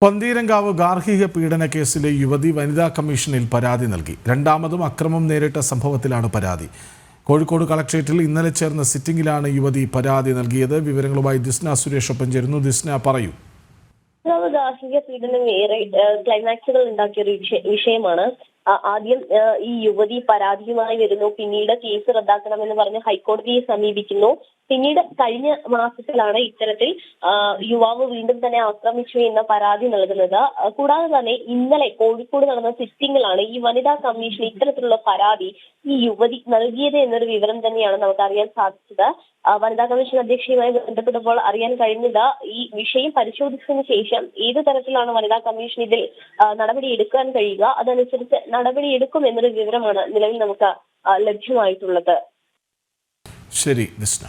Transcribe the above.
പന്തീരങ്കാവ് ഗാർഹിക പീഡന കേസിലെ യുവതി വനിതാ കമ്മീഷനിൽ പരാതി നൽകി. രണ്ടാമതും അക്രമം നേരിട്ട സംഭവത്തിലാണ് പരാതി. കോഴിക്കോട് കളക്ട്രേറ്റിൽ ഇന്നലെ ചേർന്ന സിറ്റിംഗിലാണ് യുവതി പരാതി നൽകിയത്. വിവരങ്ങളുമായി ദിസ്ന സുരേഷ് ഒപ്പം ചേരുന്നു. ദിസ്ന, പറയൂ. ഗാർഹിക പീഡനം ഏറെ ക്ലൈമാക്സുകൾ ഉണ്ടാക്കിയ ഒരു വിഷയമാണ്. ആദ്യം ഈ യുവതി പരാതിയുമായി വരുന്നു, പിന്നീട് കേസ് റദ്ദാക്കണമെന്ന് പറഞ്ഞ് ഹൈക്കോടതിയെ സമീപിക്കുന്നു. പിന്നീട് കഴിഞ്ഞ മാസത്തിലാണ് ഇത്തരത്തിൽ യുവാവ് വീണ്ടും തന്നെ ആക്രമിച്ചു എന്ന പരാതി നൽകുന്നത്. കൂടാതെ തന്നെ ഇന്നലെ കോഴിക്കോട് നടന്ന സിറ്റിംഗിലാണ് ഈ വനിതാ കമ്മീഷൻ ഇത്തരത്തിലുള്ള പരാതി ഈ യുവതി നൽകിയത് എന്നൊരു വിവരം തന്നെയാണ് നമുക്ക് അറിയാൻ സാധിച്ചത്. വനിതാ കമ്മീഷൻ അധ്യക്ഷയുമായി ബന്ധപ്പെട്ടപ്പോൾ അറിയാൻ കഴിഞ്ഞത് ഈ വിഷയം പരിശോധിച്ചതിന് ശേഷം ഏത് തരത്തിലാണ് വനിതാ കമ്മീഷൻ ഇതിൽ നടപടി എടുക്കാൻ കഴിയുക, അതനുസരിച്ച് നടപടി എടുക്കും എന്നൊരു വിവരമാണ് നിലവിൽ നമുക്ക് ലഭ്യമായിട്ടുള്ളത്. ശരി ദിസ്ന.